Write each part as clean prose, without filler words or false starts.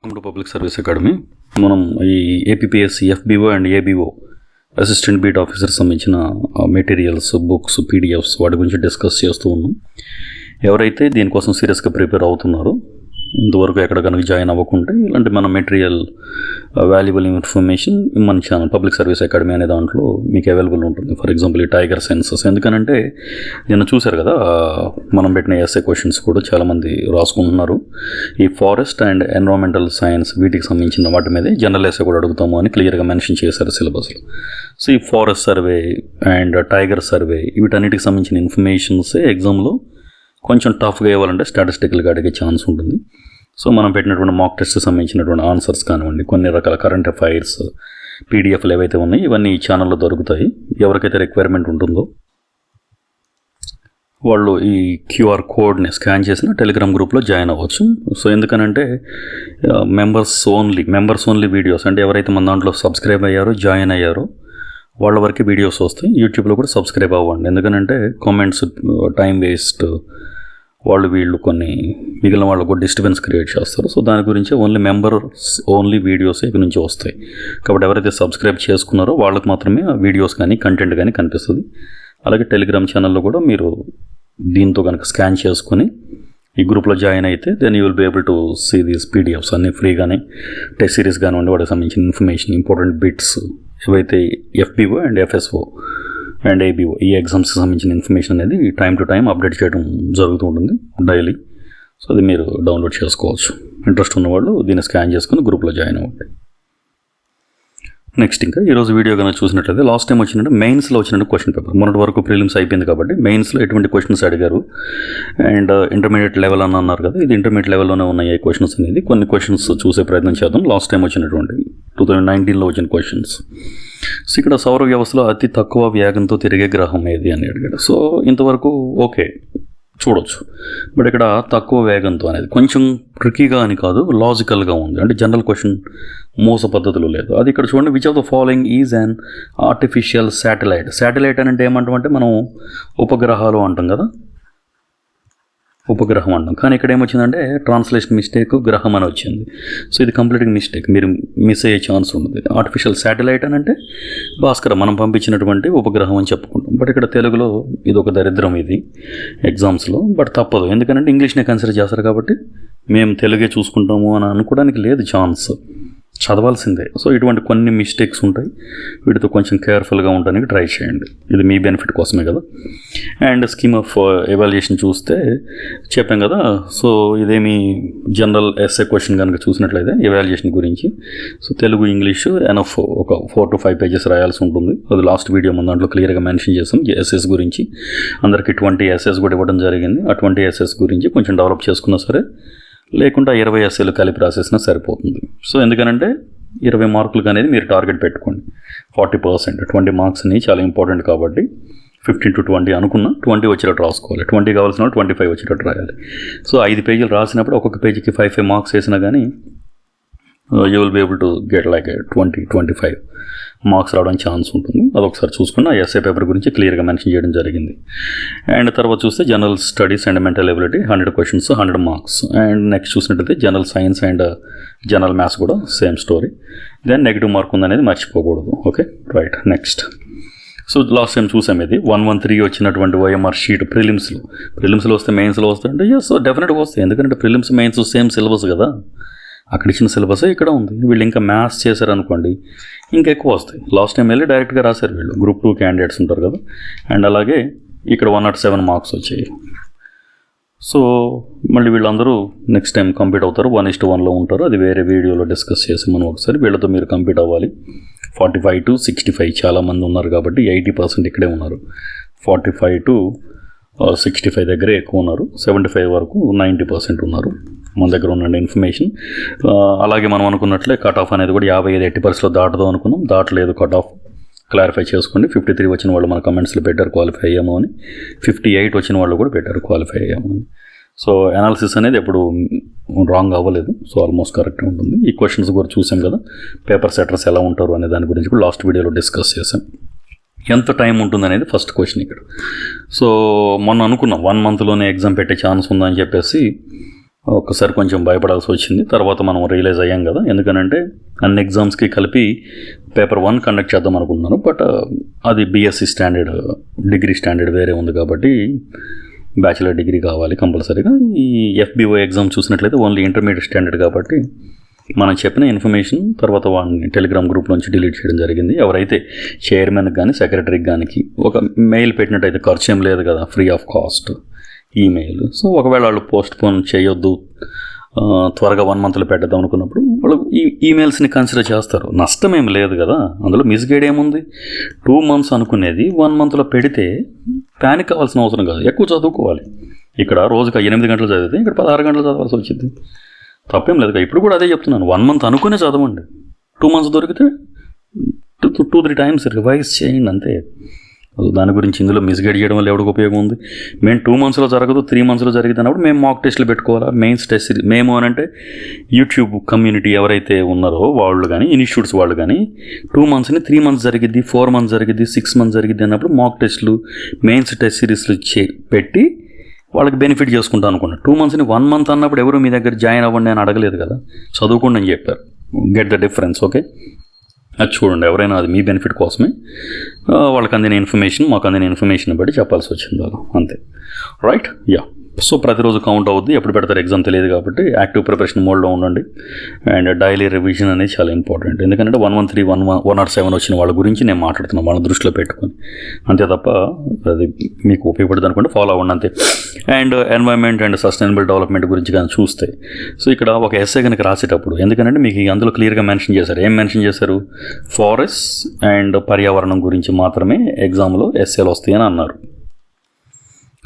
Welcome to public service academy. మనం ఈ APPSC FBO and ABO assistant beat officer సంబంధించిన materials, books, PDFs వాటి గురించి డిస్కస్ చేస్తూ ఉన్నాం. ఎవరైతే దీనికోసం సీరియస్గా ప్రిపేర్ అవుతున్నారో, ఇంతవరకు ఎక్కడ కనుక జాయిన్ అవ్వకుంటే ఇలాంటి మన మెటీరియల్, వాల్యుబుల్ ఇన్ఫర్మేషన్ మన ఛానల్ పబ్లిక్ సర్వీస్ అకాడమీ అనే దాంట్లో మీకు అవైలబుల్ ఉంటుంది. ఫర్ ఎగ్జాంపుల్ ఈ టైగర్ సెన్సస్, ఎందుకనంటే నిన్న చూశారు కదా మనం పెట్టిన ఎస్ఏ క్వశ్చన్స్ కూడా చాలామంది రాసుకుంటున్నారు. ఈ ఫారెస్ట్ అండ్ ఎన్విరాన్మెంటల్ సైన్స్ వీటికి సంబంధించిన వాటి మీదే జనరల్ ఎస్ఏ కూడా అడుగుతాము అని క్లియర్గా మెన్షన్ చేశారు సిలబస్లో. సో ఈ forest survey and tiger survey వీటన్నిటికి సంబంధించిన ఇన్ఫర్మేషన్సే ఎగ్జామ్లో కొంచెం టఫ్గా ఇవ్వాలంటే స్టాటిస్టికల్గా అడిగే ఛాన్స్ ఉంటుంది. సో మనం పెట్టినటువంటి మాక్ టెస్ట్కి సంబంధించినటువంటి ఆన్సర్స్ కానివ్వండి, కొన్ని రకాల కరెంట్ అఫైర్స్ పీడిఎఫ్లు ఏవైతే ఉన్నాయో ఇవన్నీ ఈ ఛానల్లో దొరుకుతాయి. ఎవరికైతే రిక్వైర్మెంట్ ఉంటుందో వాళ్ళు ఈ క్యూఆర్ కోడ్ని స్కాన్ చేసిన టెలిగ్రామ్ గ్రూప్లో జాయిన్ అవ్వచ్చు. సో ఎందుకనంటే మెంబర్స్ ఓన్లీ వీడియోస్, అంటే ఎవరైతే మన దాంట్లో సబ్స్క్రైబ్ అయ్యారో, జాయిన్ అయ్యారో వాళ్ళ వరకు వీడియోస్ వస్తాయి. యూట్యూబ్లో కూడా సబ్స్క్రైబ్ అవ్వండి, ఎందుకంటే కామెంట్స్, టైం వేస్ట్, వీళ్ళు కొన్ని మిగిలిన వాళ్ళకు డిస్టర్బెన్స్ క్రియేట్ చేస్తారు. సో దాని గురించి ఓన్లీ వీడియోస్ ఇక్కడ నుంచి వస్తాయి. కాబట్టి ఎవరైతే సబ్స్క్రైబ్ చేసుకున్నారో వాళ్ళకి మాత్రమే వీడియోస్ కానీ కంటెంట్ కానీ కనిపిస్తుంది. అలాగే టెలిగ్రామ్ ఛానల్లో కూడా మీరు దీంతో కనుక స్కాన్ చేసుకొని ఈ గ్రూప్లో జాయిన్ అయితే then you will be able to see these PDFs అన్నీ ఫ్రీగానే. టెస్ట్ సిరీస్ కానివ్వండి, వాటికి సంబంధించిన ఇన్ఫర్మేషన్, ఇంపార్టెంట్ బిట్స్ ఏవైతే FBO and FSO and ABO ఈ ఎగ్జామ్స్కి సంబంధించిన ఇన్ఫర్మేషన్ అనేది టైం టు టైం అప్డేట్ చేయడం జరుగుతూ ఉంటుంది డైలీ. సో అది మీరు డౌన్లోడ్ చేసుకోవచ్చు. ఇంట్రెస్ట్ ఉన్నవాళ్ళు దీన్ని స్కాన్ చేసుకుని గ్రూప్లో జాయిన్ అవ్వండి. నెక్స్ట్ ఇంకా ఈరోజు వీడియో కనుక చూసినట్లయితే లాస్ట్ టైం వచ్చినట్టు మెయిన్స్లో వచ్చినట్టు క్వశ్చన్ పేపర్, మొన్నటి వరకు ప్రిలిమ్స్ అయిపోయింది కాబట్టి మెయిన్స్లో ఎటువంటి క్వశ్చన్స్ అడిగారు అండ్ ఇంటర్మీడియట్ లెవెల్ అని అన్నారు కదా, ఇది ఇంటర్మీడియట్ లెవెల్లోనే ఉన్నాయి ఈ క్వశ్చన్స్ అనేది. కొన్ని క్వశ్చన్స్ చూసే ప్రయత్నం చేద్దాం. లాస్ట్ టైం వచ్చినటువంటి 2019లో వచ్చిన క్వశ్చన్స్. సో ఇక్కడ సౌర వ్యవస్థలో అతి తక్కువ వేగంతో తిరిగే గ్రహం ఏది అని అడిగాడు. సో ఇంతవరకు ఓకే చూడొచ్చు, బట్ ఇక్కడ తక్కువ వేగంతో అనేది కొంచెం ట్రికీగా అని కాదు, లాజికల్గా ఉంది. అంటే జనరల్ క్వశ్చన్ మోస పద్ధతులు లేదు. అది ఇక్కడ చూడండి, which of the following is an artificial satellite. Satellite అని అంటే ఏమంటామంటే మనం ఉపగ్రహాలు అంటాం కదా, ఉపగ్రహం అంటాం. కానీ ఇక్కడ ఏమొచ్చిందంటే ట్రాన్స్లేషన్ మిస్టేక్, గ్రహం అని వచ్చింది. సో ఇది కంప్లీట్గా మిస్టేక్, మీరు మిస్ అయ్యే ఛాన్స్ ఉంటుంది. ఆర్టిఫిషియల్ శాటిలైట్ అని అంటే భాస్కర్ మనం పంపించినటువంటి ఉపగ్రహం అని చెప్పుకుంటాం. బట్ ఇక్కడ తెలుగులో ఇది ఒక దరిద్రం ఇది ఎగ్జామ్స్లో, బట్ తప్పదు, ఎందుకంటే ఇంగ్లీష్నే కన్సిడర్ చేస్తారు కాబట్టి మేము తెలుగే చూసుకుంటాము అని అనుకోవడానికి లేదు ఛాన్స్, చదవాల్సిందే. సో ఇటువంటి కొన్ని మిస్టేక్స్ ఉంటాయి, వీటితో కొంచెం కేర్ఫుల్గా ఉండడానికి ట్రై చేయండి. ఇది మీ బెనిఫిట్ కోసమే కదా. అండ్ స్కీమ్ ఆఫ్ ఎవాల్యుయేషన్ చూస్తే చెప్పాం కదా. సో ఇదేమి జనరల్ ఎస్ఏ క్వశ్చన్ కనుక చూసినట్లయితే ఎవాల్యుయేషన్ గురించి, సో తెలుగు, ఇంగ్లీషు ఎనఫ్ ఒక 4 to 5 pages రాయాల్సి ఉంటుంది. అది లాస్ట్ వీడియో మన దాంట్లో క్లియర్గా మెన్షన్ చేసాం. ఎస్ఎస్ గురించి అందరికి 20 ఎస్ఎస్ కూడా ఇవ్వడం జరిగింది. ఆ 20 ఎస్ఎస్ గురించి కొంచెం డెవలప్ చేసుకున్నా సరే, లేకుండా 20 ఎస్ఏలు కలిపి రాసేసినా సరిపోతుంది. సో ఎందుకనంటే 20 మార్కులకు అనేది మీరు టార్గెట్ పెట్టుకోండి. 40%, 20 మార్క్స్ని చాలా ఇంపార్టెంట్ కాబట్టి 15 to 20 అనుకున్నా 20 వచ్చేటట్టు రాసుకోవాలి. 20 కావాల్సిన 25 వచ్చేటట్టు రాయాలి. సో 5 పేజీలు రాసినప్పుడు ఒక్కొక్క పేజీకి 5 మార్క్స్ వేసినా కానీ you will be able to get like 20-25 marks రావడానికి ఛాన్స్ ఉంటుంది. అదొకసారి చూసుకున్న ఎస్ఏ పేపర్ గురించి క్లియర్గా మెన్షన్ చేయడం జరిగింది. అండ్ తర్వాత చూస్తే general studies and mental ability 100 questions, 100 marks. And next చూసినట్టయితే general science and general maths కూడా same story. Then negative mark ఉందనేది మర్చిపోకూడదు. Okay right. Next so last time చూసాం ఇది 113 వచ్చినటువంటి ఓఎంఆర్ షీట్ ప్రిలిమ్స్లో వస్తే మెయిన్స్లో వస్తాయంటే ఎస్ డెఫినెట్గా వస్తాయి, ఎందుకంటే ప్రిలిమ్స్ మెయిన్స్ సేమ్ సిలబస్ కదా, అక్కడ ఇచ్చిన సిలబసే ఇక్కడ ఉంది. వీళ్ళు ఇంకా మ్యాథ్స్ చేశారనుకోండి ఇంకా ఎక్కువ వస్తాయి. లాస్ట్ టైం వెళ్ళి డైరెక్ట్గా రాశారు వీళ్ళు, గ్రూప్ 2 క్యాండిడేట్స్ ఉంటారు కదా. అండ్ అలాగే ఇక్కడ 107 మార్క్స్ వచ్చాయి. సో మళ్ళీ వీళ్ళందరూ నెక్స్ట్ టైం కంప్లీట్ అవుతారు, 1:1లో ఉంటారు. అది వేరే వీడియోలో డిస్కస్ చేసి మనం ఒకసారి వీళ్ళతో మీరు కంప్లీట్ అవ్వాలి. 45 to 65 చాలామంది ఉన్నారు కాబట్టి 80% ఇక్కడే ఉన్నారు. 45 to 65 దగ్గరే ఎక్కువ ఉన్నారు. 75 వరకు 90% ఉన్నారు మన దగ్గర ఉన్న ఇన్ఫర్మేషన్. అలాగే మనం అనుకున్నట్లే కట్ ఆఫ్ అనేది కూడా 55-80% దాటదు అనుకున్నాం, దాటలేదు కట్ ఆఫ్. క్లారిఫై చేసుకోండి. 53 వచ్చిన వాళ్ళు మన కమెంట్స్లో పెట్టారు క్వాలిఫై అయ్యాము అని, 58 వచ్చిన వాళ్ళు కూడా పెట్టారు క్వాలిఫై అయ్యాము అని. సో అనాలిసిస్ అనేది ఎప్పుడు రాంగ్ అవ్వలేదు, సో ఆల్మోస్ట్ కరెక్ట్గా ఉంటుంది. ఈ క్వశ్చన్స్ కూడా చూసాం కదా, పేపర్ సెటర్స్ ఎలా ఉంటారు అనే దాని గురించి కూడా లాస్ట్ వీడియోలో డిస్కస్ చేసాం. ఎంత టైం ఉంటుంది అనేది ఫస్ట్ క్వశ్చన్ ఇక్కడ. సో మొన్న అనుకున్నాం 1 monthలోనే ఎగ్జామ్ పెట్టే ఛాన్స్ ఉందని చెప్పేసి ఒక్కసారి కొంచెం భయపడాల్సి వచ్చింది. తర్వాత మనం రియలైజ్ అయ్యాం కదా, ఎందుకనంటే అన్ని ఎగ్జామ్స్కి కలిపి పేపర్ 1 కండక్ట్ చేద్దాం అనుకుంటున్నాను. బట్ అది బీఎస్సీ స్టాండర్డ్, డిగ్రీ స్టాండర్డ్ వేరే ఉంది కాబట్టి బ్యాచిలర్ డిగ్రీ కావాలి కంపల్సరీగా. ఈ ఎఫ్బిఓ ఎగ్జామ్ చూసినట్లయితే ఓన్లీ ఇంటర్మీడియట్ స్టాండర్డ్ కాబట్టి మనం చెప్పిన ఇన్ఫర్మేషన్ తర్వాత వాడిని టెలిగ్రామ్ గ్రూప్ నుంచి డిలీట్ చేయడం జరిగింది. ఎవరైతే చైర్మన్కి కానీ సెక్రటరీకి కానీ ఒక మెయిల్ పెట్టినట్టయితే ఖర్చు ఏం లేదు కదా, free of cost email. So ఒకవేళ వాళ్ళు పోస్ట్ పోన్ చేయొద్దు, త్వరగా 1 మంత్లో పెట్టద్దాం అనుకున్నప్పుడు వాళ్ళు ఈ ఈమెయిల్స్ని కన్సిడర్ చేస్తారు. నష్టం ఏం లేదు కదా, అందులో మిస్గైడ్ ఏముంది. 2 months అనుకునేది 1 monthలో పెడితే ప్యానిక్ అవ్వాల్సిన అవసరం కాదు, ఎక్కువ చదువుకోవాలి. ఇక్కడ రోజుకి 8 గంటలు చదివితే ఇక్కడ 16 గంటలు చదవాల్సి వచ్చింది. తప్పేం లేదు. ఇప్పుడు కూడా అదే చెప్తున్నాను, 1 month అనుకునే చదవండి. 2 months దొరికితే 2-3 times రివైజ్ చేయండి అంతే. దాని గురించి ఇందులో మిస్గైడ్ చేయడం వల్ల ఎవరికి ఉపయోగం ఉంది? మేము 2 monthsలో జరగదు, 3 monthsలో జరిగింది అన్నప్పుడు మేము మాక్ టెస్ట్లు పెట్టుకోవాలా? మెయిన్స్ టెస్ట్ మేము అనంటే యూట్యూబ్ కమ్యూనిటీ ఎవరైతే ఉన్నారో వాళ్ళు కానీ ఇన్స్టిట్యూట్స్ వాళ్ళు కానీ 2 monthsని 3 months జరిగిద్ది, 4 months జరిగిద్ది, 6 months జరిగిద్ది అన్నప్పుడు మాక్ టెస్ట్లు, మెయిన్స్ టెస్ట్ సిరీస్లు పెట్టి వాళ్ళకి బెనిఫిట్ చేసుకుంటాను అనుకున్నాను. 2 monthsని 1 month అన్నప్పుడు ఎవరు మీ దగ్గర జాయిన్ అవ్వండి అని అడగలేదు కదా, చదువుకోండి అని చెప్పారు. Get the difference. ఓకే, అది చూడండి. ఎవరైనా అది మీ బెనిఫిట్ కోసమే వాళ్ళకి అందిన ఇన్ఫర్మేషన్, మాకు అందిన ఇన్ఫర్మేషన్ బట్టి చెప్పాల్సి వచ్చింది వాళ్ళు, అంతే. Right, yeah. సో ప్రతిరోజు కౌంట్ అవుద్ది, ఎప్పుడు పెడతారు ఎగ్జామ్ తెలియదు కాబట్టి యాక్టివ్ ప్రిపరేషన్ మోడ్లో ఉండండి. అండ్ డైలీ రివిజన్ అనేది చాలా ఇంపార్టెంట్, ఎందుకంటే 113, 107 వచ్చిన వాళ్ళ గురించి నేను మాట్లాడుతున్నాను, వాళ్ళ దృష్టిలో పెట్టుకొని, అంతే తప్ప అది మీకు ఉపయోగపడుతుంది అనుకుంటే ఫాలో అవ్వండి అంతే. And environment and sustainable development గురించి కానీ చూస్తే, సో ఇక్కడ ఒక ఎస్ఏ కనుక రాసేటప్పుడు, ఎందుకంటే మీకు అందులో క్లియర్గా మెన్షన్ చేశారు. ఏం మెన్షన్ చేశారు? ఫారెస్ట్ అండ్ పర్యావరణం గురించి మాత్రమే ఎగ్జామ్లో ఎస్ఏలు వస్తాయని అన్నారు.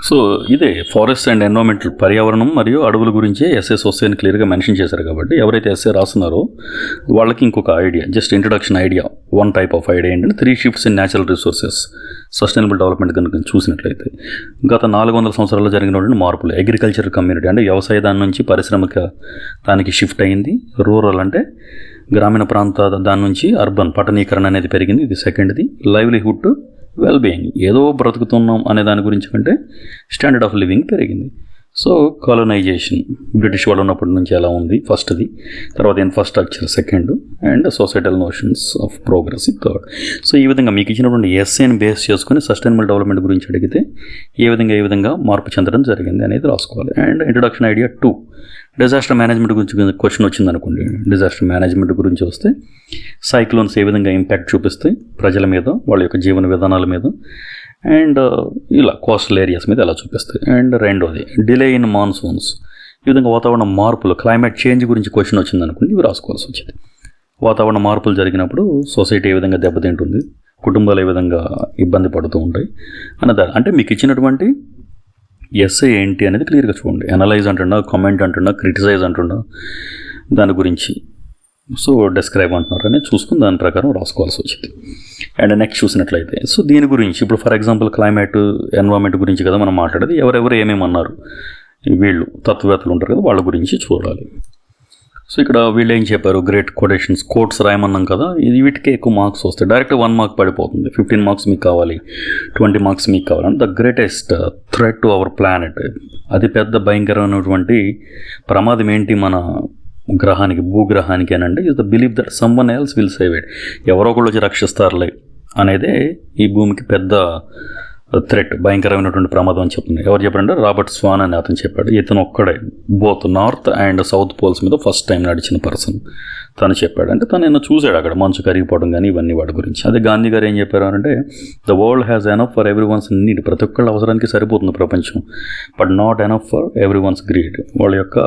సో ఇదే ఫారెస్ట్ అండ్ ఎన్విరాన్మెంటల్, పర్యావరణం మరియు అడవుల గురించే ఎస్ఎస్ వస్తాయని క్లియర్గా మెన్షన్ చేశారు కాబట్టి ఎవరైతే ఎస్ఏ రాస్తున్నారో వాళ్ళకి ఇంకొక idea, just introduction idea, 1 type of idea ఏంటంటే 3 shifts in natural resources, sustainable development కనుక చూసినట్లయితే గత 400 సంవత్సరాల్లో జరిగినటువంటి మార్పులు. అగ్రికల్చర్ కమ్యూనిటీ అంటే వ్యవసాయ దాని నుంచి పారిశ్రామిక దానికి షిఫ్ట్ అయింది. రూరల్ అంటే గ్రామీణ ప్రాంత దాని నుంచి అర్బన్, పట్టణీకరణ అనేది పెరిగింది. ఇది సెకండ్ది. లైవ్లీహుడ్ టు వెల్బీయింగ్, ఏదో బ్రతుకుతున్నాం అనే దాని గురించి కంటే స్టాండర్డ్ ఆఫ్ లివింగ్ పెరిగింది. సో కాలనైజేషన్, బ్రిటిష్ వాళ్ళు ఉన్నప్పటి నుంచి ఎలా ఉంది ఫస్ట్ది, తర్వాత infrastructure second, and societal notions of progress third. So ఈ విధంగా మీకు ఇచ్చినటువంటి ఎస్ఏని బేస్ చేసుకుని సస్టైనబుల్ డెవలప్మెంట్ గురించి అడిగితే ఏ విధంగా మార్పు చెందడం జరిగింది అనేది రాసుకోవాలి. And introduction idea 2, disaster management గురించి క్వశ్చన్ వచ్చింది అనుకోండి. డిజాస్టర్ మేనేజ్మెంట్ గురించి వస్తే సైక్లోన్స్ ఏ విధంగా ఇంపాక్ట్ చూపిస్తాయి ప్రజల మీద, వాళ్ళ యొక్క జీవన విధానాల మీద, అండ్ ఇలా కోస్టల్ ఏరియాస్ మీద ఎలా చూపిస్తాయి. అండ్ రెండోది డిలే ఇన్ మాన్సూన్స్, ఈ విధంగా వాతావరణ మార్పులు, క్లైమేట్ చేంజ్ గురించి క్వశ్చన్ వచ్చింది అనుకోండి, ఇవి రాసుకోవాల్సి వచ్చింది. వాతావరణ మార్పులు జరిగినప్పుడు సొసైటీ ఏ విధంగా దెబ్బతింటుంది, కుటుంబాలు ఏ విధంగా ఇబ్బంది పడుతూ ఉంటాయి అన్నదాన్ని, అంటే మీకు ఇచ్చినటువంటి ఎస్ఏ ఏంటి అనేది క్లియర్గా చూడండి. అనలైజ్ అంటున్నా, కామెంట్ అంటున్నా, క్రిటిసైజ్ అంటున్నా, దాని గురించి సో డిస్క్రైబ్ అంటున్నారు అని చూసుకుని దాని ప్రకారం రాసుకోవాల్సి వచ్చింది. అండ్ నెక్స్ట్ చూసినట్లయితే సో దీని గురించి ఇప్పుడు ఫర్ ఎగ్జాంపుల్ క్లైమేట్, ఎన్విరాన్మెంట్ గురించి కదా మనం మాట్లాడేది, ఎవరెవరు ఏమేమి అన్నారు, వీళ్ళు తత్వవేత్తలు ఉంటారు కదా, వాళ్ళ గురించి చూడాలి. సో ఇక్కడ వీళ్ళు ఏం చెప్పారు, గ్రేట్ కొటేషన్స్, కోట్స్ రాయమన్నాం కదా, ఇది వీటికే ఎక్కువ మార్క్స్ వస్తాయి. డైరెక్ట్ 1 mark పడిపోతుంది. 15 marks మీకు కావాలి, 20 marks మీకు కావాలంటే the greatest threat to our planet, అతి పెద్ద భయంకరమైనటువంటి ప్రమాదం ఏంటి మన గ్రహానికి, భూగ్రహానికి అని అంటే, is the believe that some one else will save it, ఎవరో ఒకళ్ళు వచ్చి రక్షిస్తారులే అనేదే ఈ భూమికి పెద్ద థ్రెట్, భయంకరమైనటువంటి ప్రమాదం అని చెప్తున్నాడు. ఎవరు చెప్పారంటే రాబర్ట్ స్వాన్ అని అతను చెప్పాడు. ఇతను ఒక్కడే both north and south poles మీద ఫస్ట్ టైం నడిచిన పర్సన్ తను చెప్పాడు. అంటే తను ఏమో చూశాడు అక్కడ మంచు కరిగిపోవడం కానీ ఇవన్నీ వాటి గురించి. అదే గాంధీ గారు ఏం చెప్పారు అంటే, the world has enough for every once need, ప్రతి ఒక్కళ్ళ అవసరానికి సరిపోతుంది ప్రపంచం, but not enough for every once greed, వాళ్ళ యొక్క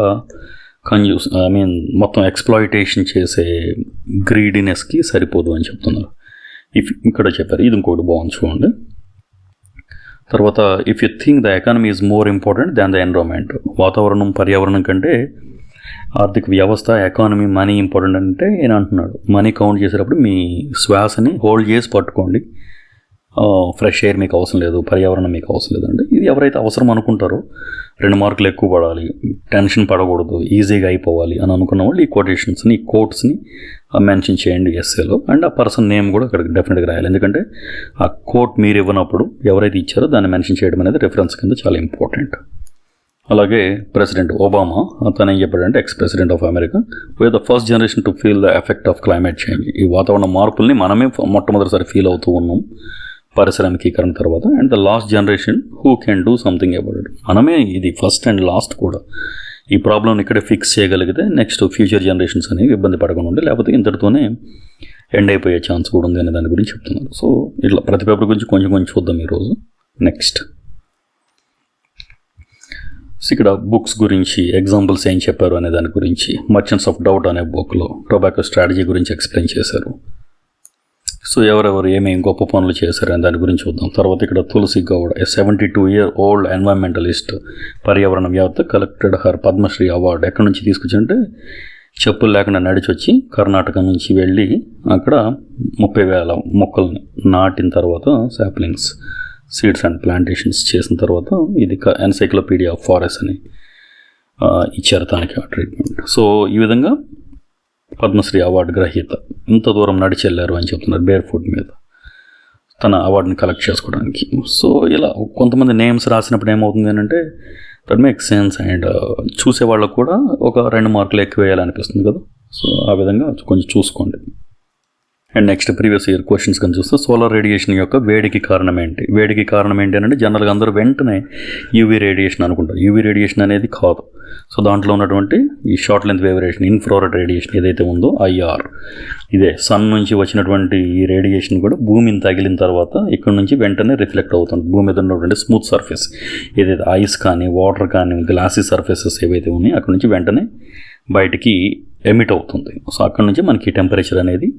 మొత్తం ఎక్స్ప్లాయిటేషన్ చేసే గ్రీడినెస్కి సరిపోదు అని చెప్తున్నారు. ఇక్కడ చెప్పారు. ఇది ఇంకోటి బాగుంది చూడండి. తర్వాత if you think the economy is more important than the environment, వాతావరణం పర్యావరణం కంటే ఆర్థిక వ్యవస్థ, ఎకానమీ, మనీ ఇంపార్టెంట్ అంటే నేను అంటున్నాడు. మనీ కౌంట్ చేసేటప్పుడు మీ శ్వాసని హోల్డ్ చేసి పట్టుకోండి. ఫ్రెష్ ఎయిర్ మీకు అవసరం లేదు, పర్యావరణం మీకు అవసరం లేదండి. ఇది ఎవరైతే అవసరం అనుకుంటారో 2 మార్కులు ఎక్కువ పడాలి, టెన్షన్ పడకూడదు, ఈజీగా అయిపోవాలి అని అనుకున్న వాళ్ళు ఈ కొటేషన్స్ని, ఈ కోట్స్ని మెన్షన్ చేయండి ఎస్ఏలో. అండ్ ఆ పర్సన్ నేమ్ కూడా అక్కడ డెఫినెట్గా రాయాలి, ఎందుకంటే ఆ కోట్ మీరు ఇవ్వనప్పుడు ఎవరైతే ఇచ్చారో దాన్ని మెన్షన్ చేయడం అనేది రిఫరెన్స్ కింద చాలా ఇంపార్టెంట్. అలాగే ప్రెసిడెంట్ ఒబామా తను ఏం చెప్పాడంటే ex president of America, we are the first generation to feel the effect of climate change. ఈ వాతావరణ మార్పుల్ని మనమే మొట్టమొదటిసారి ఫీల్ అవుతూ ఉన్నాం పారిశ్రామికీకరణ తర్వాత. And the last generation who can do something about it. మనమే ఇది ఫస్ట్ అండ్ లాస్ట్ కూడా. ఈ ప్రాబ్లమ్ ఇక్కడే ఫిక్స్ చేయగలిగితే నెక్స్ట్ ఫ్యూచర్ జనరేషన్స్ అనేవి ఇబ్బంది పడకుండా ఉండే, లేకపోతే ఇంతటితోనే ఎండ్ అయిపోయే ఛాన్స్ కూడా ఉంది అనే దాని గురించి చెప్తున్నారు. సో ఇట్లా ప్రతి పేపర్ గురించి కొంచెం కొంచెం చూద్దాం ఈరోజు. నెక్స్ట్ ఇక్కడ బుక్స్ గురించి ఎగ్జాంపుల్స్ ఏం చెప్పారు అనే దాని గురించి మర్చెంట్స్ ఆఫ్ డౌట్ అనే బుక్లో టొబాకో స్ట్రాటజీ గురించి ఎక్స్ప్లెయిన్ చేశారు. సో ఎవరెవరు ఏమేమి గొప్ప పనులు చేశారు అనే దాని గురించి చూద్దాం. తర్వాత ఇక్కడ తులసి గౌడ్, 72-year-old ఎన్వైరన్మెంటలిస్ట్, పర్యావరణవేత్త, కలెక్టెడ్ హర్ పద్మశ్రీ అవార్డు. ఎక్కడి నుంచి తీసుకొచ్చిందంటే చెప్పులు లేకుండా నడిచి వచ్చి కర్ణాటక నుంచి వెళ్ళి అక్కడ 30,000 మొక్కల్ని నాటిన తర్వాత సాప్లింగ్స్, సీడ్స్ అండ్ ప్లాంటేషన్స్ చేసిన తర్వాత ఇది ఎన్సైక్లోపీడియా ఆఫ్ ఫారెస్ట్ అని ఇచ్చారు తనకి ఆ ట్రీట్మెంట్. సో ఈ విధంగా పద్మశ్రీ అవార్డు గ్రహీత ఇంత దూరం నడిచి వెళ్ళారు అని చెప్తున్నారు బేర్ ఫుట్ మీద తన అవార్డుని కలెక్ట్ చేసుకోవడానికి. సో ఇలా కొంతమంది నేమ్స్ రాసినప్పుడు ఏమవుతుంది అంటే దట్ మేక్ సెన్స్ అండ్ చూసే వాళ్ళకు కూడా ఒక 2 మార్కులు ఎక్కువ వేయాలనిపిస్తుంది కదా. సో ఆ విధంగా కొంచెం చూసుకోండి. And next previous year questions కానీ చూస్తే సోలార్ రేడియేషన్ యొక్క వేడికి కారణం ఏంటి? వేడికి కారణం ఏంటి అంటే జనరల్గా అందరూ వెంటనే యూవీ రేడియేషన్ అనుకుంటారు. యూవీ రేడియేషన్ అనేది కాదు. సో దాంట్లో ఉన్నటువంటి ఈ short length wave radiation, infrared radiation ఏదైతే ఉందో ఐఆర్, ఇదే సన్ నుంచి వచ్చినటువంటి ఈ రేడియేషన్ కూడా భూమిని తగిలిన తర్వాత ఇక్కడ నుంచి వెంటనే రిఫ్లెక్ట్ అవుతుంది. భూమి మీద ఉన్నటువంటి స్మూత్ సర్ఫేస్ ఏదైతే ఐస్ కానీ వాటర్ కానీ గ్లాసీ సర్ఫేసెస్ ఏవైతే ఉన్నాయో అక్కడ నుంచి వెంటనే బయటికి ఎమిట్ అవుతుంది. సో అక్కడ నుంచి మనకి టెంపరేచర్ అనేది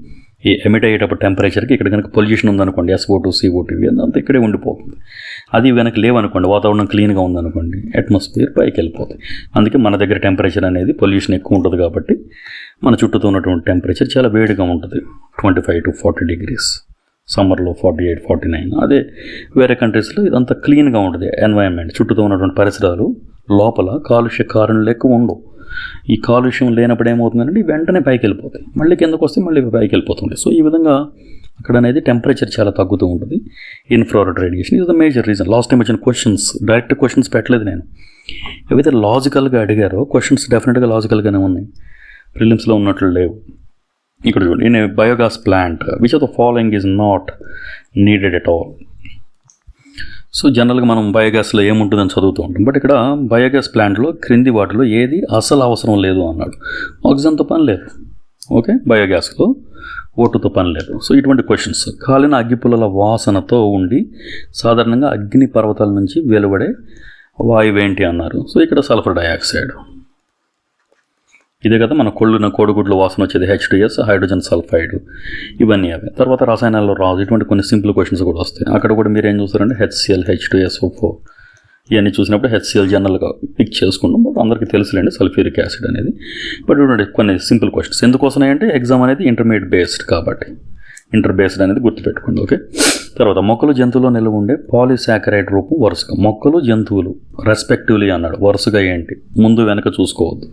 ఈ ఎమిట్ అయ్యేటప్పుడు టెంపరేచర్కి ఇక్కడ కనుక పొల్యూషన్ ఉందనుకోండి, SO2 CO2 అంతా ఇక్కడే ఉండిపోతుంది. అది వెనక లేవనుకోండి, వాతావరణం క్లీన్గా ఉందనుకోండి, అట్మాస్ఫియర్ పైకి వెళ్ళిపోతుంది. అందుకే మన దగ్గర టెంపరేచర్ అనేది పొల్యూషన్ ఎక్కువ ఉంటుంది కాబట్టి మన చుట్టూతో ఉన్నటువంటి టెంపరేచర్ చాలా వేడిగా ఉంటుంది, 25 to 40 degrees, సమ్మర్లో 48, 49. అదే వేరే కంట్రీస్లో ఇదంతా క్లీన్గా ఉంటుంది ఎన్వైరన్మెంట్, చుట్టూతో ఉన్నటువంటి పరిసరాలు లోపల కాలుష్య కారణాలు ఎక్కువ ఉండవు. ఈ కాలుష్యం లేనప్పుడు ఏమవుతుందంటే వెంటనే పైకి వెళ్ళిపోతాయి, మళ్ళీ కిందకు వస్తే మళ్ళీ పైకి వెళ్ళిపోతుంది. సో ఈ విధంగా అక్కడ అనేది టెంపరేచర్ చాలా తగ్గుతూ ఉంటుంది. Infrared radiation is the major reason. Last time వచ్చిన క్వశ్చన్స్ డైరెక్ట్ క్వశ్చన్స్ పెట్టలేదు నేను, ఏవైతే లాజికల్గా అడిగారో క్వశ్చన్స్ డెఫినెట్గా లాజికల్గానే ఉన్నాయి, ప్రిలిమ్స్లో ఉన్నట్లు లేవు. ఇక్కడ చూడండి, in a biogas plant which of the following is not needed at all. So జనరల్గా మనం బయోగ్యాస్లో ఏముంటుందని చదువుతూ ఉంటాం, బట్ ఇక్కడ బయోగ్యాస్ ప్లాంట్లో క్రింది వాటిలో ఏది అసలు అవసరం లేదు అన్నాడు. ఆక్సిజన్తో పని లేదు, ఓకే, బయోగ్యాస్లో ఓటుతో పని లేదు. సో ఇటువంటి క్వశ్చన్స్. కాలిన అగ్గిపుల్లల వాసనతో ఉండి సాధారణంగా అగ్ని పర్వతాల నుంచి వెలువడే వాయువు ఏంటి అన్నారు. సో ఇక్కడ సల్ఫర్ డయాక్సైడ్, ఇదే కదా మన కోడిగుడ్ల వాసన వచ్చేది H2S, హైడ్రోజన్ సల్ఫైడ్, ఇవన్నీ అవే. తర్వాత రసాయనాల్లో రాదు, ఇటువంటి కొన్ని సింపుల్ క్వశ్చన్స్ కూడా వస్తాయి. అక్కడ కూడా మీరు ఏం చూస్తారంటే HCl, H2SO4 ఇవన్నీ చూసినప్పుడు HCl జనరల్గా పిక్ చేసుకుంటాం, బట్ అందరికీ తెలుసులేండి సల్ఫ్యూరిక్ యాసిడ్ అనేది. బట్ ఇటువంటి కొన్ని సింపుల్ క్వశ్చన్స్ ఎందుకు వస్తున్నాయంటే ఎగ్జామ్ అనేది ఇంటర్మీడియట్ బేస్డ్ కాబట్టి ఇంటర్ బేస్డ్ అనేది గుర్తుపెట్టుకోండి, ఓకే. తర్వాత మొక్కలు జంతువులో నిల్వ ఉండే పాలిసాకరైడ్ రూపం వరుసగా, మొక్కలు జంతువులు రెస్పెక్టివ్లీ అన్నాడు. వరుసగా ఏంటి, ముందు వెనక చూసుకోవద్దు.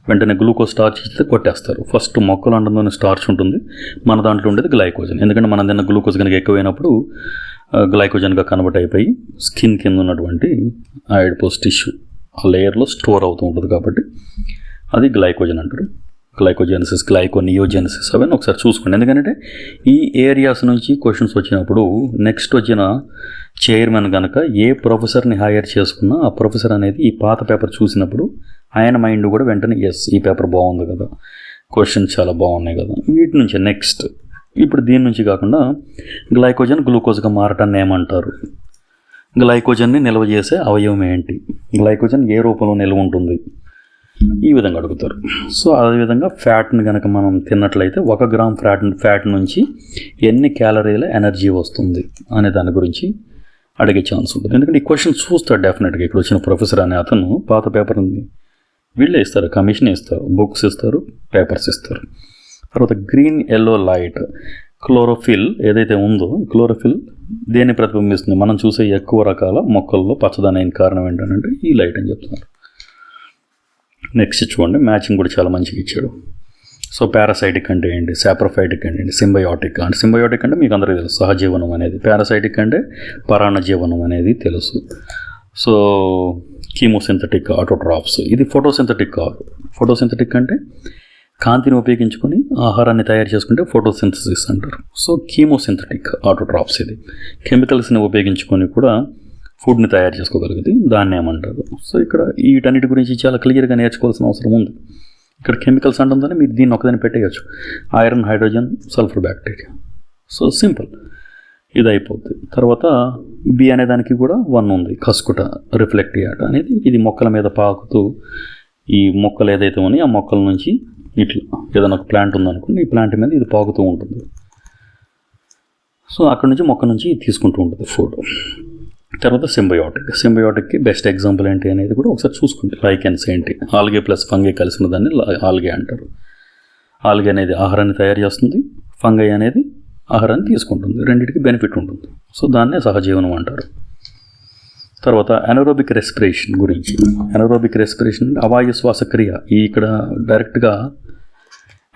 వెంటనే గ్లూకోజ్ స్టార్చ్ ఇస్తే కొట్టేస్తారు. ఫస్ట్ మొక్కలు అండంలోనే స్టార్చ్ ఉంటుంది, మన దాంట్లో ఉండేది గ్లైకోజన్. ఎందుకంటే మనం తిన్న గ్లూకోజ్ కనుక ఎక్కువైనప్పుడు గ్లైకోజన్గా కన్వర్ట్ అయిపోయి స్కిన్ కింద ఉన్నటువంటి ఆయిడ్పోస్ టిష్యూ ఆ లేయర్లో స్టోర్ అవుతూ ఉంటుంది కాబట్టి అది గ్లైకోజన్ అంటారు. గ్లైకోజెనసిస్, గ్లైకోనియోజెనసిస్ అవన్నీ ఒకసారి చూసుకోండి. ఎందుకంటే ఈ ఏరియాస్ నుంచి క్వశ్చన్స్ వచ్చినప్పుడు నెక్స్ట్ వచ్చిన చైర్మన్ కనుక ఏ ప్రొఫెసర్ని హైర్ చేసుకున్నా ఆ ప్రొఫెసర్ అనేది ఈ పాత పేపర్ చూసినప్పుడు ఆయన మైండ్ కూడా వెంటనే ఎస్ ఈ పేపర్ బాగుంది కదా, క్వశ్చన్స్ చాలా బాగున్నాయి కదా, వీటి నుంచి నెక్స్ట్ ఇప్పుడు దీని నుంచి కాకుండా గ్లైకోజన్ గ్లూకోజ్గా మారటాన్ని ఏమంటారు, గ్లైకోజన్ని నిల్వ చేసే అవయవం ఏంటి, గ్లైకోజన్ ఏ రూపంలో నిల్వ ఉంటుంది, ఈ విధంగా అడుగుతారు. సో అదేవిధంగా ఫ్యాట్ని కనుక మనం తిన్నట్లయితే 1 గ్రామ్ ఫ్యాట్ నుంచి ఎన్ని క్యాలరీల ఎనర్జీ వస్తుంది అనే దాని గురించి అడిగే ఛాన్స్ ఉంటుంది. ఎందుకంటే ఈ క్వశ్చన్ చూస్తాడు డెఫినెట్గా. ఇక్కడ వచ్చిన ప్రొఫెసర్ అనే అతను పాత పేపర్ ఉంది, వీళ్ళే ఇస్తారు, కమిషన్ ఇస్తారు, బుక్స్ ఇస్తారు, పేపర్స్ ఇస్తారు. తర్వాత గ్రీన్ ఎల్లో లైట్, క్లోరోఫిల్ ఏదైతే ఉందో క్లోరోఫిల్ దేన్ని ప్రతిబింబిస్తుంది, మనం చూసే ఎక్కువ రకాల మొక్కల్లో పచ్చదనానికి కారణం ఏంటంటే ఈ లైట్ అని చెప్తున్నారు. నెక్స్ట్ చూడండి, మ్యాచింగ్ కూడా చాలా మంచిగా ఇచ్చాడు. సో పారాసైటిక్ అంటే ఏంటి, సాప్రోఫైటిక్ అంటే ఏంటి, సింబయోటిక్ అంటే, సింబయోటిక్ అంటే మీకు అందరికీ తెలుసు సహజీవనం అనేది, పారాసైటిక్ అంటే పరాన్న జీవనం అనేది తెలుసు. సో కీమోసింథటిక్ ఆటోట్రాప్స్, ఇది ఫోటోసింథటిక్ కాదు. ఫోటోసింథటిక్ అంటే కాంతిని ఉపయోగించుకొని ఆహారాన్ని తయారు చేసుకుంటే ఫోటోసింథసిస్ అంటారు. సో కీమోసింథటిక్ ఆటోట్రాప్స్ ఇది కెమికల్స్ని ఉపయోగించుకొని కూడా ఫుడ్ని తయారు చేసుకోగలిగింది, దాన్ని ఏమంటారు. సో ఇక్కడ వీటన్నిటి గురించి చాలా క్లియర్గా నేర్చుకోవాల్సిన అవసరం ఉంది. ఇక్కడ కెమికల్స్ అంటుందని మీరు దీన్ని ఒకదాన్ని పెట్టేయచ్చు, iron, hydrogen, sulphur, bacteria. So simple, ఇది అయిపోద్ది. తర్వాత బి అనే దానికి కూడా 1 ఉంది, కస్కుట రిఫ్లెక్టియాట అనేది. ఇది మొక్కల మీద పాకుతూ ఈ మొక్కలు ఏదైతే ఉన్నాయో ఆ మొక్కల నుంచి ఇట్లా ఏదైనా ఒక ప్లాంట్ ఉందనుకోండి, ఈ ప్లాంట్ మీద ఇది పాకుతూ ఉంటుంది. సో అక్కడ నుంచి మొక్క నుంచి తీసుకుంటూ ఉంటుంది ఫుడ్. తర్వాత సింబయోటిక్కి బెస్ట్ ఎగ్జాంపుల్ ఏంటి అనేది కూడా ఒకసారి చూసుకోండి. లైకెన్స్ ఏంటి, ఆల్గే ప్లస్ ఫంగై కలిసిన దాన్ని ఆల్గే అంటారు. ఆల్గే అనేది ఆహారాన్ని తయారు చేస్తుంది, ఫంగై అనేది ఆహారాన్ని తీసుకుంటుంది, రెండింటికి బెనిఫిట్ ఉంటుంది. సో దాన్నే సహజీవనం అంటారు. తర్వాత అనరోబిక్ రెస్పిరేషన్ గురించి. అనరోబిక్ రెస్పిరేషన్ అవాయు శ్వాసక్రియ, ఇక్కడ డైరెక్ట్గా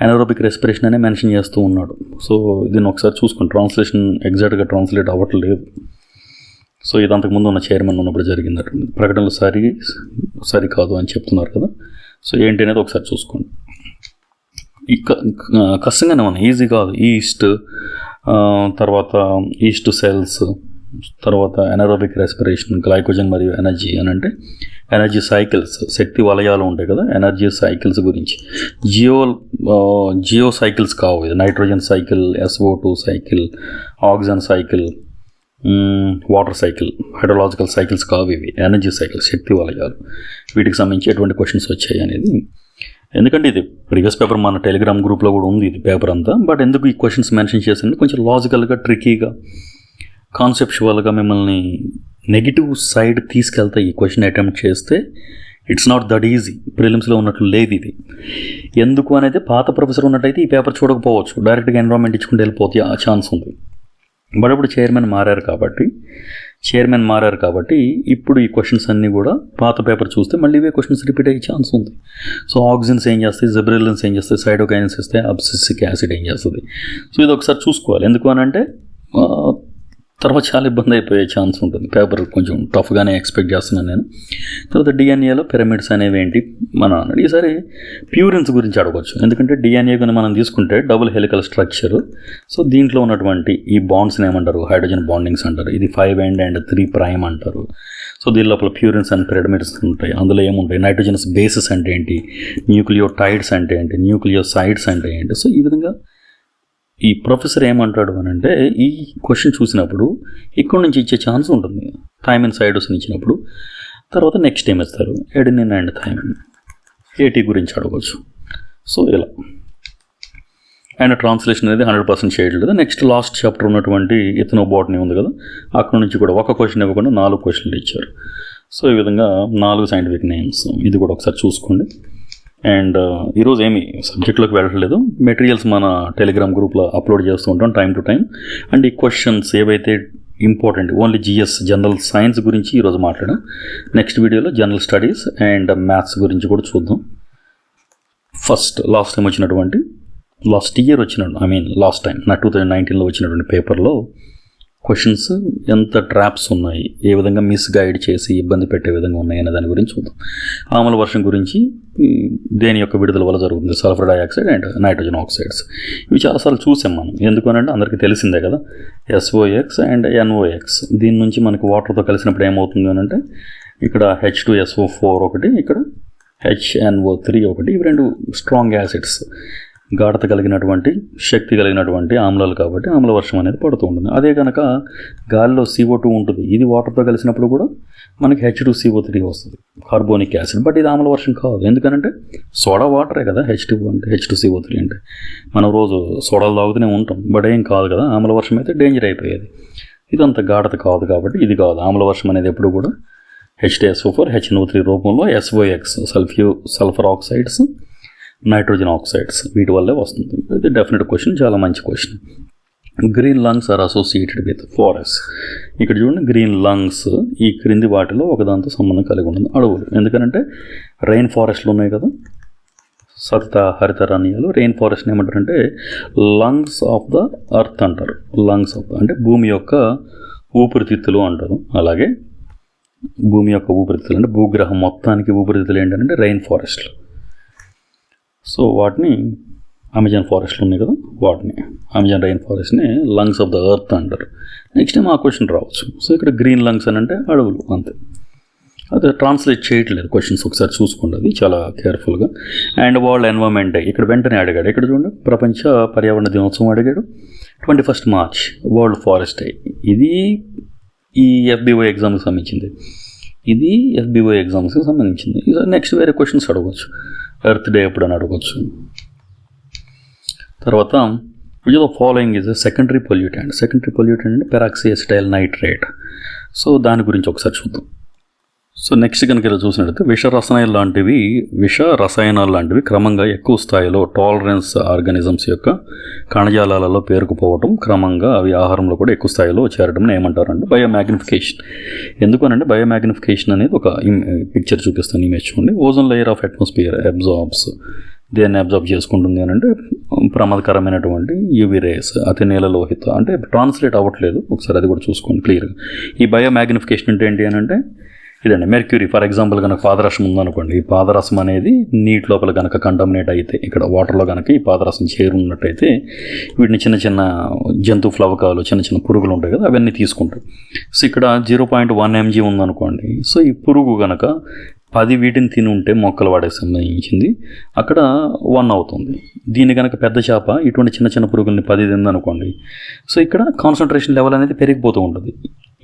అనరోబిక్ రెస్పిరేషన్ అనే మెన్షన్ చేస్తూ ఉన్నాడు. సో దీన్ని ఒకసారి చూసుకోండి, ట్రాన్స్లేషన్ ఎగ్జాక్ట్గా ట్రాన్స్లేట్ అవ్వట్లేదు. సో ఇది అంతకుముందు ఉన్న చైర్మన్ ఉన్నప్పుడు జరిగిందట. ప్రకటనలు సరికాదు అని చెప్తున్నారు కదా. సో ఏంటి అనేది ఒకసారి చూసుకోండి. కష్టంగానే ఉన్నాయి, ఈజీ కాదు. తర్వాత ఈస్ట్ సెల్స్, తర్వాత ఎనరోబిక్ రెస్పిరేషన్, గ్లైకోజన్ మరియు ఎనర్జీ అని అంటే ఎనర్జీ సైకిల్స్, శక్తి వలయాలు ఉంటాయి కదా, ఎనర్జీ సైకిల్స్ గురించి. జియో సైకిల్స్ కావు, ఇది nitrogen cycle, SO2 cycle, oxygen cycle, water cycle, hydrological cycles కావు ఇవి, ఎనర్జీ సైకిల్, శక్తి వలయాలు. వీటికి సంబంధించి ఎటువంటి క్వశ్చన్స్ వచ్చాయి అనేది, ఎందుకంటే ఇది ప్రీవియస్ పేపర్ మన టెలిగ్రామ్ గ్రూప్లో కూడా ఉంది ఇది పేపర్ అంతా. బట్ ఎందుకు ఈ క్వశ్చన్స్ మెన్షన్ చేసింది, కొంచెం లాజికల్గా, ట్రికీగా, కాన్సెప్చువల్గా మిమ్మల్ని నెగిటివ్ సైడ్ తీసుకెళ్తే ఈ క్వశ్చన్ అటెంప్ట్ చేస్తే ఇట్స్ నాట్ దట్ ఈజీ. ప్రిలిమ్స్లో ఉన్నట్లు లేదు ఇది. ఎందుకు అనేది పాత ప్రొఫెసర్ ఉన్నట్టయితే ఈ పేపర్ చూడకపోవచ్చు, డైరెక్ట్గా ఎన్విరాన్మెంట్ ఇచ్చుకుంటూ వెళ్ళిపోతే ఆ ఛాన్స్ ఉంది. బట్ ఇప్పుడు చైర్మన్ మారారు కాబట్టి ఇప్పుడు ఈ క్వశ్చన్స్ అన్నీ కూడా పాత పేపర్ చూస్తే మళ్ళీ ఇవే క్వశ్చన్స్ రిపీట్ అయ్యే ఛాన్స్ ఉంది. సో ఆక్సిజన్స్ ఏం చేస్తాయి, జిబ్రెలిన్స్ ఏం చేస్తాయి, సైటోకైన్స్ ఇస్తే అబ్సిసిక్ యాసిడ్ ఏం చేస్తుంది. సో ఇది ఒకసారి చూసుకోవాలి. ఎందుకు అని అంటే తర్వాత చాలా ఇబ్బంది అయిపోయే ఛాన్స్ ఉంటుంది. పేపర్ కొంచెం టఫ్గానే ఎక్స్పెక్ట్ చేస్తున్నాను నేను. తర్వాత డిఎన్ఏలో పిరమిడ్స్ అనేవి ఏంటి మనం అన్నాడు. ఈసారి ప్యూరిన్స్ గురించి అడగవచ్చు, ఎందుకంటే డిఎన్ఏ కానీ మనం తీసుకుంటే డబుల్ హెలికల్ స్ట్రక్చర్. సో దీంట్లో ఉన్నటువంటి ఈ బాండ్స్ని ఏమంటారు, హైడ్రోజన్ బాండింగ్స్ అంటారు. ఇది 5' and 3' అంటారు. సో దీని లోపల ప్యూరిన్స్ అండ్ పిరమిడ్స్ ఉంటాయి. అందులో ఏముంటాయి, నైట్రోజనస్ బేసెస్ అంటే ఏంటి, న్యూక్లియోటైడ్స్ అంటే ఏంటి, న్యూక్లియోసైడ్స్ అంటే ఏంటి. సో ఈ విధంగా ఈ ప్రొఫెసర్ ఏమంటాడు అని అంటే ఈ క్వశ్చన్ చూసినప్పుడు ఇక్కడ నుంచి ఇచ్చే ఛాన్స్ ఉంటుంది, థైమిన్ సైడోసిన్ ఇచ్చినప్పుడు. తర్వాత నెక్స్ట్ ఏం ఇస్తారు, ఎడినిన్ అండ్ థైమిన్, AT గురించి అడగవచ్చు. సో ఇలా అండ్ ట్రాన్స్లేషన్ అనేది 100% చేయట్లేదు. నెక్స్ట్ లాస్ట్ చాప్టర్ ఉన్నటువంటి ఇథనోబాటనీ ఉంది కదా, అక్కడ నుంచి కూడా ఒక క్వశ్చన్ ఇవ్వకుండా 4 క్వశ్చన్లు ఇచ్చారు. సో ఈ విధంగా 4 సైంటిఫిక్ నేమ్స్, ఇది కూడా ఒకసారి చూసుకోండి. అండ్ ఈరోజు ఏమి సబ్జెక్ట్లోకి వెళ్ళట్లేదు, మెటీరియల్స్ మన టెలిగ్రామ్ గ్రూప్లో అప్లోడ్ చేస్తూ ఉంటాం టైం టు టైం. అండ్ ఈ క్వశ్చన్స్ ఏవైతే important, only GS general science గురించి ఈరోజు మాట్లాడాం. నెక్స్ట్ వీడియోలో జనరల్ స్టడీస్ అండ్ మ్యాథ్స్ గురించి కూడా చూద్దాం. లాస్ట్ టైం వచ్చినటువంటి లాస్ట్ టైం నా 2019లో వచ్చినటువంటి పేపర్లో క్వశ్చన్స్ ఎంత ట్రాప్స్ ఉన్నాయి, ఏ విధంగా మిస్గైడ్ చేసి ఇబ్బంది పెట్టే విధంగా ఉన్నాయి అనే దాని గురించి చూద్దాం. ఆమ్ల వర్షం గురించి, దేని యొక్క విడుదల వల్ల జరుగుతుంది, sulphur dioxide and nitrogen oxides. ఇవి చాలాసార్లు చూసాం మనం. ఎందుకనంటే అందరికీ తెలిసిందే కదా, SOx అండ్ NOx. దీని నుంచి మనకి వాటర్తో కలిసినప్పుడు ఏమవుతుంది అని అంటే ఇక్కడ H2SO4 ఒకటి, ఇక్కడ HNO3 ఒకటి. ఇవి 2 స్ట్రాంగ్ యాసిడ్స్, గాఢత కలిగినటువంటి, శక్తి కలిగినటువంటి ఆమ్లాలు కాబట్టి ఆమ్ల వర్షం అనేది పడుతూ ఉంటుంది. అదే కనుక గాలిలో CO2 ఉంటుంది, ఇది వాటర్తో కలిసినప్పుడు కూడా మనకి H2CO3 వస్తుంది, కార్బోనిక్ యాసిడ్. బట్ ఇది ఆమ్ల వర్షం కాదు, ఎందుకనంటే సోడా వాటరే కదా H2 అంటే, H2CO3 అంటే. మనం రోజు సోడాలు తాగుతూనే ఉంటాం, బట్ ఏం కాదు కదా. ఆమ్ల వర్షం అయితే డేంజర్ అయిపోయేది. ఇదంత గాఢత కాదు కాబట్టి ఇది కాదు. ఆమ్ల వర్షం అనేది ఎప్పుడు కూడా H2SO4, HNO3 రూపంలో SOx, sulphur oxides, nitrogen oxides, వీటి వల్లే వస్తుంది. ఇది డెఫినెట్ క్వశ్చన్, చాలా మంచి question. Green lungs are associated with forest. ఇక్కడ చూడండి, గ్రీన్ లంగ్స్ ఈ క్రింది వాటిలో ఒకదాంతో సంబంధం కలిగి ఉంటుంది, అడవులు. ఎందుకంటే రెయిన్ ఫారెస్ట్లు ఉన్నాయి కదా, హరితరణ్యాలు. రెయిన్ ఫారెస్ట్ ఏమంటారంటే లంగ్స్ ఆఫ్ ద అర్త్ అంటారు. లంగ్స్ ఆఫ్ ద అంటే భూమి యొక్క ఊపిరితిత్తులు అంటారు. అలాగే భూమి యొక్క ఊపిరితిత్తులు అంటే భూగ్రహం మొత్తానికి ఊపిరితిత్తులు ఏంటంటే రెయిన్ ఫారెస్ట్లు. సో వాటిని అమెజాన్ ఫారెస్ట్లు ఉన్నాయి కదా, వాటిని అమెజాన్ రెయిన్ ఫారెస్ట్ని లంగ్స్ ఆఫ్ ద ఎర్త్ అంటారు. నెక్స్ట్ టైం ఆ క్వశ్చన్ రావచ్చు. సో ఇక్కడ గ్రీన్ లంగ్స్ అని అంటే అడవులు అంతే. అది ట్రాన్స్లేట్ చేయట్లేదు క్వశ్చన్స్, ఒకసారి చూసుకోండి అది చాలా కేర్ఫుల్గా. అండ్ వరల్డ్ ఎన్వైర్న్మెంట్ డే ఇక్కడ వెంటనే అడిగాడు. ఇక్కడ చూడండి, ప్రపంచ పర్యావరణ దినోత్సవం అడిగాడు. 21 మార్చ్ వరల్డ్ ఫారెస్ట్ డే. ఇది ఈ FBO ఎగ్జామ్కి సంబంధించింది, ఇది FBO ఎగ్జామ్స్కి సంబంధించింది. నెక్స్ట్ వేరే క్వశ్చన్స్ అడగవచ్చు. ఎర్త్ డే ఎప్పుడని అడగవచ్చు. తర్వాత which of the following is secondary pollutant. Secondary pollutant అంటే పెరాక్సిఎసిటైల్ నైట్రేట్. సో దాని గురించి ఒకసారి చూద్దాం. సో నెక్స్ట్ కనుక ఇలా చూసినట్లయితే విష రసాయనాలు లాంటివి క్రమంగా ఎక్కువ స్థాయిలో టాలరెన్స్ ఆర్గానిజమ్స్ యొక్క కణజాలాలలో పేరుకుపోవటం, క్రమంగా అవి ఆహారంలో కూడా ఎక్కువ స్థాయిలో చేరడం ఏమంటారంటే బయోమాగ్నిఫికేషన్. ఎందుకనంటే బయోమాగ్నిఫికేషన్ అనేది ఒక పిక్చర్ చూపిస్తాను, ఇమేజ్ చూడండి. Ozone layer of atmosphere absorbs, దేన్ని అబ్జర్వ్ చేసుకుంటుంది అని అంటే ప్రమాదకరమైనటువంటి యూవీ రేస్, అతి నీలలోహిత అంటే ట్రాన్స్లేట్ అవ్వట్లేదు, ఒకసారి అది కూడా చూసుకోండి క్లియర్గా. ఈ బయోమాగ్నిఫికేషన్ అంటే ఏంటి అని అంటే ఇదండి. మెర్క్యూరీ ఫర్ ఎగ్జాంపుల్ కనుక పాదరసం ఉందనుకోండి, ఈ పాదరసం అనేది నీటి లోపల కనుక కంటామినేట్ అయితే, ఇక్కడ వాటర్లో కనుక ఈ పాదరసం చేరున్నట్టయితే వీటిని చిన్న చిన్న జంతు ఫ్లవకాలు, చిన్న చిన్న పురుగులు ఉంటాయి కదా, అవన్నీ తీసుకుంటాయి. సో ఇక్కడ 0.1 mg ఉందనుకోండి. సో ఈ పురుగు కనుక 10 వీటిని తిని ఉంటే మొక్కల వాడకి సంబంధించింది అక్కడ 1 అవుతుంది. దీన్ని కనుక పెద్ద చేప ఇటువంటి చిన్న చిన్న పురుగుల్ని 10 తిందనుకోండి. సో ఇక్కడ కాన్సన్ట్రేషన్ లెవెల్ అనేది పెరిగిపోతూ ఉంటుంది.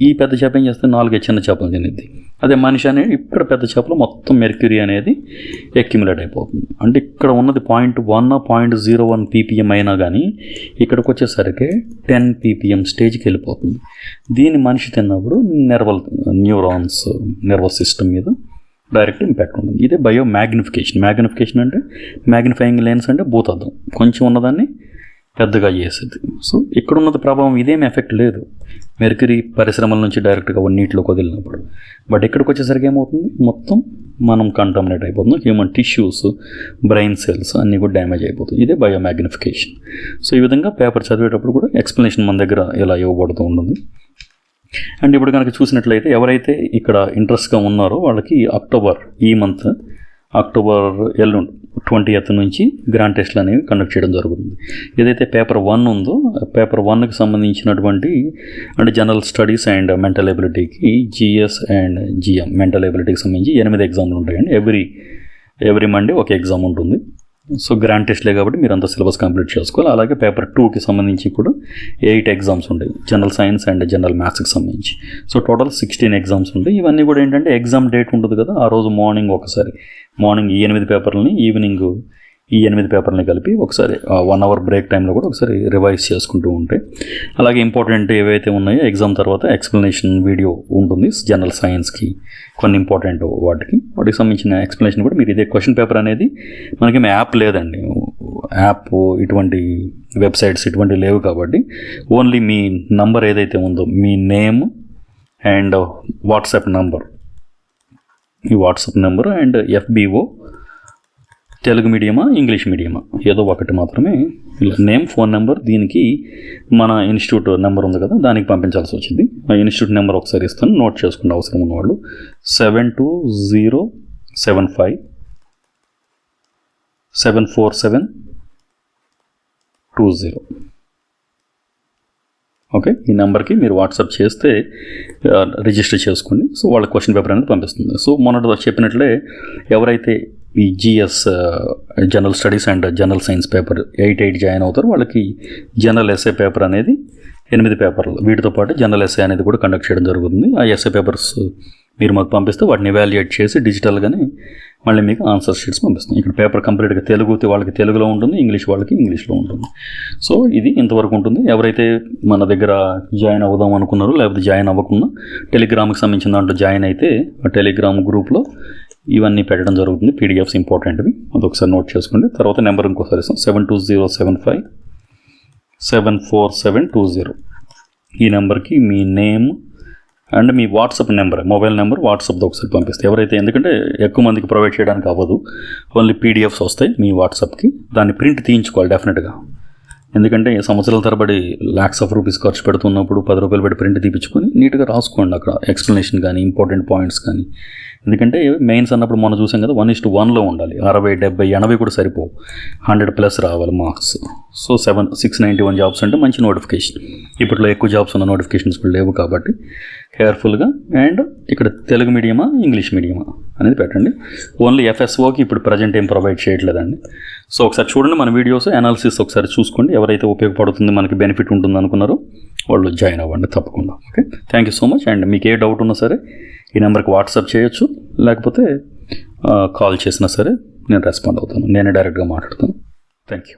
ఈ పెద్ద చేప ఏం చేస్తే 4 చిన్న చేపలు తినేది. అదే మనిషి అనేది ఇక్కడ పెద్ద చేపలో మొత్తం మెర్క్యూరీ అనేది అక్యుములేట్ అయిపోతుంది. అంటే ఇక్కడ ఉన్నది 0.1 0.01 ppm అయినా కానీ ఇక్కడికి వచ్చేసరికి 10 ppm స్టేజ్కి వెళ్ళిపోతుంది. దీన్ని మనిషి తిన్నప్పుడు నర్వస్ సిస్టమ్ మీద డైరెక్ట్ ఇంపాక్ట్ ఉంటుంది. ఇదే బయోమాగ్నిఫికేషన్. మ్యాగ్నిఫికేషన్ అంటే మ్యాగ్నిఫైయింగ్ లెన్స్ అంటే భూతద్దం, కొంచెం ఉన్నదాన్ని పెద్దగా చేసేది. సో ఇక్కడ ఉన్నది ప్రభావం ఇదేమి ఎఫెక్ట్ లేదు మెర్క్యూరీ పరిశ్రమల నుంచి డైరెక్ట్గా నీటిలోకి వదిలినప్పుడు. బట్ ఇక్కడికి వచ్చేసరికి ఏమవుతుంది, మొత్తం మనం కంటామినేట్ అయిపోతుంది. హ్యూమన్ టిష్యూస్, బ్రెయిన్ సెల్స్ అన్నీ కూడా డ్యామేజ్ అయిపోతుంది. ఇదే బయోమాగ్నిఫికేషన్. సో ఈ విధంగా పేపర్ చదివేటప్పుడు కూడా ఎక్స్ప్లెనేషన్ మన దగ్గర ఇలా ఇవ్వబడుతూ ఉంటుంది. అండ్ ఇప్పుడు కనుక చూసినట్లయితే ఎవరైతే ఇక్కడ ఇంట్రెస్ట్గా ఉన్నారో వాళ్ళకి అక్టోబర్ 20th నుంచి గ్రాండ్ టెస్ట్లు అనేవి కండక్ట్ చేయడం జరుగుతుంది. ఏదైతే పేపర్ 1 ఉందో, పేపర్ 1కి సంబంధించినటువంటి అంటే జనరల్ స్టడీస్ అండ్ మెంటల్ ఎబిలిటీకి GS అండ్ GM మెంటల్ ఎబిలిటీకి సంబంధించి 8 ఎగ్జామ్లు ఉంటాయండి. ఎవ్రీ మండే ఒక ఎగ్జామ్ ఉంటుంది. సో గ్రాండ్ టెస్ట్లే కాబట్టి మీరు అంత సిలబస్ కంప్లీట్ చేసుకోవాలి. అలాగే పేపర్ 2కి సంబంధించి కూడా 8 ఎగ్జామ్స్ ఉంటాయి, జనరల్ సైన్స్ అండ్ జనరల్ మ్యాథ్స్కి సంబంధించి. సో టోటల్ 16 ఎగ్జామ్స్ ఉంటాయి. ఇవన్నీ కూడా ఏంటంటే ఎగ్జామ్ డేట్ ఉంటుంది కదా, ఆ రోజు మార్నింగ్ ఈ 8 పేపర్లని, ఈవినింగ్ ఈ 8 పేపర్లని కలిపి ఒకసారి 1 hour బ్రేక్ టైంలో కూడా ఒకసారి రివైజ్ చేసుకుంటూ ఉంటాయి. అలాగే ఇంపార్టెంట్ ఏవైతే ఉన్నాయో ఎగ్జామ్ తర్వాత ఎక్స్ప్లెనేషన్ వీడియో ఉంటుంది జనరల్ సైన్స్కి, కొన్ని ఇంపార్టెంట్ వాటికి సంబంధించిన ఎక్స్ప్లెనేషన్ కూడా మీరు ఇదే క్వశ్చన్ పేపర్ అనేది మనకేం యాప్ లేదండి, యాప్ ఇటువంటి వెబ్సైట్స్ ఇటువంటి లేవు కాబట్టి ఓన్లీ మీ నంబర్ ఏదైతే ఉందో మీ నేమ్ అండ్ వాట్సాప్ నంబర్, ఈ WhatsApp number and FBO Telugu మీడియమా ఇంగ్లీష్ మీడియమా ఏదో ఒకటి మాత్రమే నేమ్, ఫోన్ నెంబర్, దీనికి మన ఇన్స్టిట్యూట్ నెంబర్ ఉంది కదా దానికి పంపించాల్సి వచ్చింది. ఆ ఇన్స్టిట్యూట్ నెంబర్ ఒకసారి ఇస్తాను, నోట్ చేసుకునే అవసరం ఉన్నవాళ్ళు 72075 74720. ఓకే, ఈ నెంబర్కి మీరు వాట్సాప్ చేస్తే రిజిస్టర్ చేసుకోండి. సో వాళ్ళ క్వశ్చన్ పేపర్ అనేది పంపిస్తుంది. సో మొన్నటి చెప్పినట్లే ఎవరైతే ఈ GS general studies and general science paper 8 join అవుతారు వాళ్ళకి జనరల్ ఎస్ఏ పేపర్ అనేది 8 పేపర్లు, వీటితో పాటు జనరల్ ఎస్ఏ అనేది కూడా కండక్ట్ చేయడం జరుగుతుంది. ఆ ఎస్ఏ పేపర్స్ మీరు మాకు పంపిస్తే వాటిని ఎవాల్యుయేట్ చేసి డిజిటల్గానే మళ్ళీ మీకు ఆన్సర్ షీట్స్ పంపిస్తాం. ఇక్కడ పేపర్ కంప్లీట్గా తెలుగు వాళ్ళకి తెలుగులో ఉంటుంది, ఇంగ్లీష్ వాళ్ళకి ఇంగ్లీష్లో ఉంటుంది. సో ఇది ఇంతవరకు ఉంటుంది. ఎవరైతే మన దగ్గర జాయిన్ అవుదాం అనుకున్నారో లేకపోతే జాయిన్ అవ్వకుండా టెలిగ్రామ్కి సంబంధించిన దాంట్లో జాయిన్ అయితే ఆ టెలిగ్రామ్ గ్రూప్లో ఇవన్నీ పెట్టడం జరుగుతుంది, PDFs ఇంపార్టెంట్వి, అది ఒకసారి నోట్ చేసుకోండి. తర్వాత నెంబర్ ఇంకోసారి ఇస్తాం 72075 ఈ నెంబర్కి మీ నేమ్ అండ్ మీ వాట్సాప్ నెంబర్, మొబైల్ నెంబర్ వాట్సాప్తో ఒకసారి పంపిస్తే ఎవరైతే, ఎందుకంటే ఎక్కువ మందికి ప్రొవైడ్ చేయడానికి అవ్వదు, ఓన్లీ PDFs వస్తాయి మీ వాట్సాప్కి, దాన్ని ప్రింట్ తీయించుకోవాలి డెఫినెట్గా. ఎందుకంటే సంవత్సరాల తరబడి ల్యాక్స్ ఆఫ్ రూపీస్ ఖర్చు పెడుతున్నప్పుడు 10 రూపాయలు పెట్టి ప్రింట్ తీపించుకొని నీట్గా రాసుకోండి అక్కడ ఎక్స్ప్లెనేషన్ కానీ ఇంపార్టెంట్ పాయింట్స్ కానీ. ఎందుకంటే మెయిన్స్ అన్నప్పుడు మనం చూసాం కదా 1:1లో ఉండాలి. 60, 70, 80 కూడా సరిపోవు, 100+ రావాలి మార్క్స్. సో 691 జాబ్స్ అంటే మంచి నోటిఫికేషన్. ఇప్పట్లో ఎక్కువ జాబ్స్ ఉన్న నోటిఫికేషన్స్ కూడా లేవు కాబట్టి కేర్ఫుల్గా. అండ్ ఇక్కడ తెలుగు మీడియమా ఇంగ్లీష్ మీడియమా అనేది పెట్టండి. ఓన్లీ FSOకి ఇప్పుడు ప్రజెంట్ ఏం ప్రొవైడ్ చేయట్లేదండి. సో ఒకసారి చూడండి మన వీడియోస్, అనాలిసిస్ ఒకసారి చూసుకోండి. ఎవరైతే ఉపయోగపడుతుంది, మనకి బెనిఫిట్ ఉంటుంది అనుకున్నారో వాళ్ళు జాయిన్ అవ్వండి తప్పకుండా. Okay, thank you so much. And మీకు ఏ డౌట్ ఉన్నా సరే ఈ నెంబర్కి వాట్సాప్ చేయొచ్చు, లేకపోతే కాల్ చేసినా సరే నేను రెస్పాండ్ అవుతాను. నేనే డైరెక్ట్గా మాట్లాడతాను. Thank you.